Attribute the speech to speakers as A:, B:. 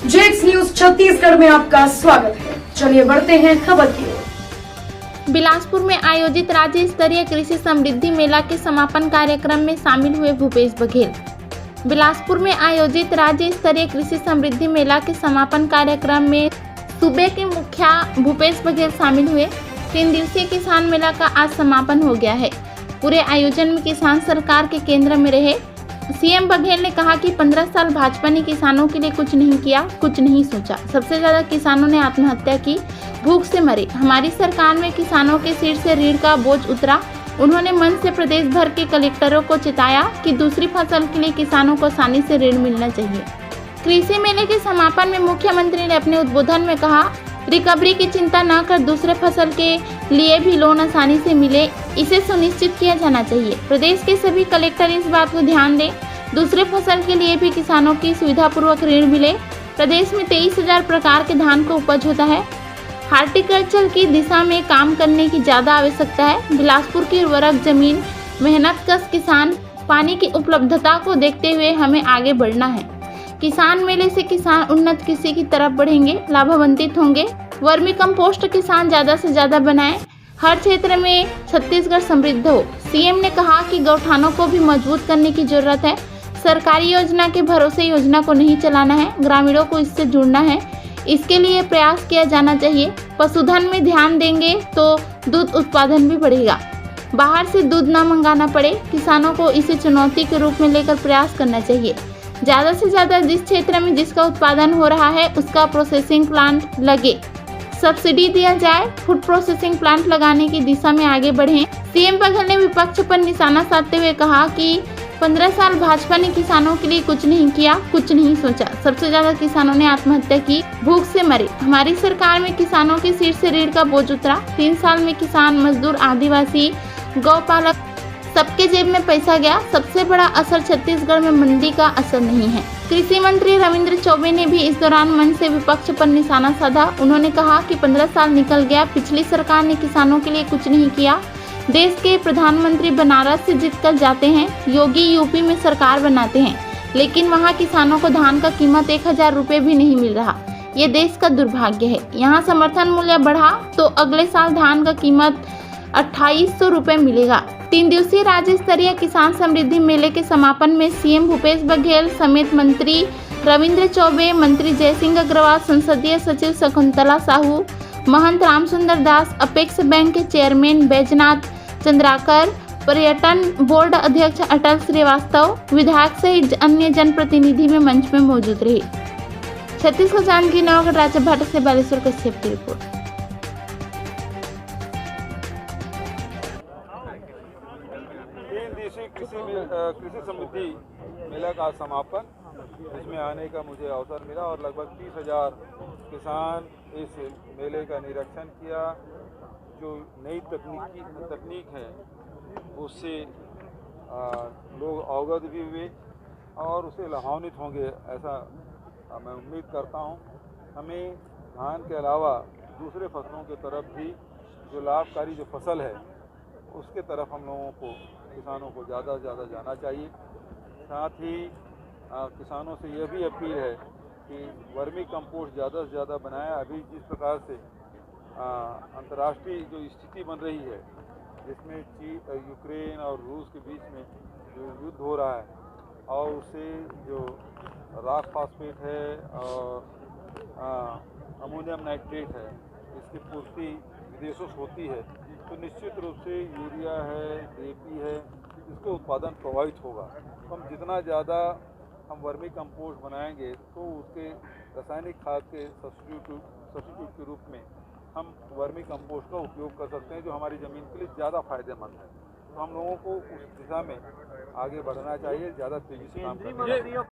A: जेक्स news Chhattisgarh में आपका स्वागत है। चलिए बढ़ते हैं खबर की ओर।
B: बिलासपुर में आयोजित राज्य स्तरीय कृषि समृद्धि मेला के समापन कार्यक्रम में शामिल हुए भूपेश बघेल। बिलासपुर में आयोजित राज्य स्तरीय कृषि समृद्धि मेला के समापन कार्यक्रम में सूबे के मुखिया भूपेश बघेल शामिल हुए। 3 दिवसीय किसान मेला का आज समापन हो गया है। पूरे आयोजन में किसान सरकार के केंद्र में रहे। सीएम बघेल ने कहा कि 15 साल भाजपा ने किसानों के लिए कुछ नहीं किया, कुछ नहीं सोचा। सबसे ज्यादा किसानों ने आत्महत्या की, भूख से मरे। हमारी सरकार में किसानों के सिर से ऋण का बोझ उतरा। उन्होंने मंच से प्रदेश भर के कलेक्टरों को चिताया कि दूसरी फसल के लिए किसानों को आसानी से ऋण मिलना चाहिए। कृषि मेले के समापन में मुख्यमंत्री ने अपने उद्बोधन में कहा, रिकवरी की चिंता न कर दूसरे फसल के लिए भी लोन आसानी से मिले, इसे सुनिश्चित किया जाना चाहिए। प्रदेश के सभी कलेक्टर इस बात को ध्यान दें, दूसरे फसल के लिए भी किसानों की सुविधापूर्वक ऋण मिले। प्रदेश में 23,000 प्रकार के धान का उपज होता है। हार्टिकल्चर की दिशा में काम करने की ज्यादा आवश्यकता है। बिलासपुर की उर्वरक जमीन, मेहनतकश किसान, पानी की उपलब्धता को देखते हुए हमें आगे बढ़ना है। किसान मेले से किसान उन्नत कृषि की तरफ बढ़ेंगे, लाभान्वित होंगे। वर्मी कंपोस्ट किसान ज्यादा से ज्यादा बनाएं, हर क्षेत्र में छत्तीसगढ़ समृद्ध हो। सीएम ने कहा कि गौठानों को भी मजबूत करने की जरूरत है। सरकारी योजना के भरोसे योजना को नहीं चलाना है, ग्रामीणों को इससे जुड़ना है। इसके लिए प्रयास किया जाना चाहिए। पशुधन में ध्यान देंगे तो दूध उत्पादन भी बढ़ेगा, बाहर से दूध न मंगाना पड़े। किसानों को इसे चुनौती के रूप में लेकर प्रयास करना चाहिए। ज़्यादा से ज़्यादा जिस क्षेत्र में जिसका उत्पादन हो रहा है उसका प्रोसेसिंग प्लांट लगे, सब्सिडी दिया जाए। फूड प्रोसेसिंग प्लांट लगाने की दिशा में आगे बढ़ें। सीएम बघेल ने विपक्ष पर निशाना साधते हुए कहा कि 15 साल भाजपा ने किसानों के लिए कुछ नहीं किया, कुछ नहीं सोचा। सबसे ज्यादा किसानों ने आत्महत्या की, भूख से मरे। हमारी सरकार में किसानों के सिर से ऋण का बोझ उतरा। 3 साल में किसान, मजदूर, आदिवासी, गौपालक सबके जेब में पैसा गया। सबसे बड़ा असर छत्तीसगढ़ में मंडी का असर नहीं है। कृषि मंत्री रविंद्र चौबे ने भी इस दौरान मंच से विपक्ष पर निशाना साधा। उन्होंने कहा कि 15 साल निकल गया, पिछली सरकार ने किसानों के लिए कुछ नहीं किया। देश के प्रधानमंत्री बनारस से जीतकर जाते हैं, योगी यूपी में सरकार बनाते हैं, लेकिन वहां किसानों को धान का कीमत 1,000 रुपये भी नहीं मिल रहा। ये देश का दुर्भाग्य है। यहाँ समर्थन मूल्य बढ़ा तो अगले साल धान का कीमत 2,800 रुपये मिलेगा। 3 दिवसीय राज्य स्तरीय किसान समृद्धि मेले के समापन में सीएम भूपेश बघेल समेत मंत्री रविंद्र चौबे, मंत्री जयसिंह अग्रवाल, संसदीय सचिव शकुंतला साहू, महंत रामसुंदर दास, अपेक्स बैंक के चेयरमैन बैजनाथ चंद्राकर, पर्यटन बोर्ड अध्यक्ष अटल श्रीवास्तव, विधायक सहित अन्य जनप्रतिनिधि में मंच में मौजूद रहे। छत्तीसगढ़ जानकी नवागढ़ राजा भाटा से बालेश्वर कश्यप की रिपोर्ट।
C: कृषि समृद्धि मेला का समापन, इसमें आने का मुझे अवसर मिला और लगभग 30,000 किसान इस मेले का निरीक्षण किया। जो नई तकनीक है उससे लोग अवगत भी हुए और उससे लाभान्वित होंगे, ऐसा मैं उम्मीद करता हूं। हमें धान के अलावा दूसरे फसलों की तरफ भी जो लाभकारी जो फसल है उसके तरफ हम लोगों को, किसानों को ज़्यादा से ज़्यादा जाना चाहिए। साथ ही किसानों से यह भी अपील है कि वर्मी कंपोस्ट ज़्यादा से ज़्यादा बनाएं। अभी जिस प्रकार से अंतर्राष्ट्रीय जो स्थिति बन रही है, जिसमें यूक्रेन और रूस के बीच में जो युद्ध हो रहा है और उससे जो रॉक फॉस्फेट है और अमोनियम नाइट्रेट है, इसकी पूर्ति विदेशों से होती है, तो निश्चित रूप से यूरिया है, डीएपी है, इसको उत्पादन प्रभावित होगा। तो हम जितना ज़्यादा हम वर्मी कंपोस्ट बनाएंगे तो उसके रासायनिक खाद के सब्स्टिट्यूट के रूप में हम वर्मी कंपोस्ट का उपयोग कर सकते हैं, जो हमारी ज़मीन के लिए ज़्यादा फायदेमंद है। तो हम लोगों को उस दिशा में आगे बढ़ना चाहिए, ज़्यादा तेज़ी से काम करना चाहिए।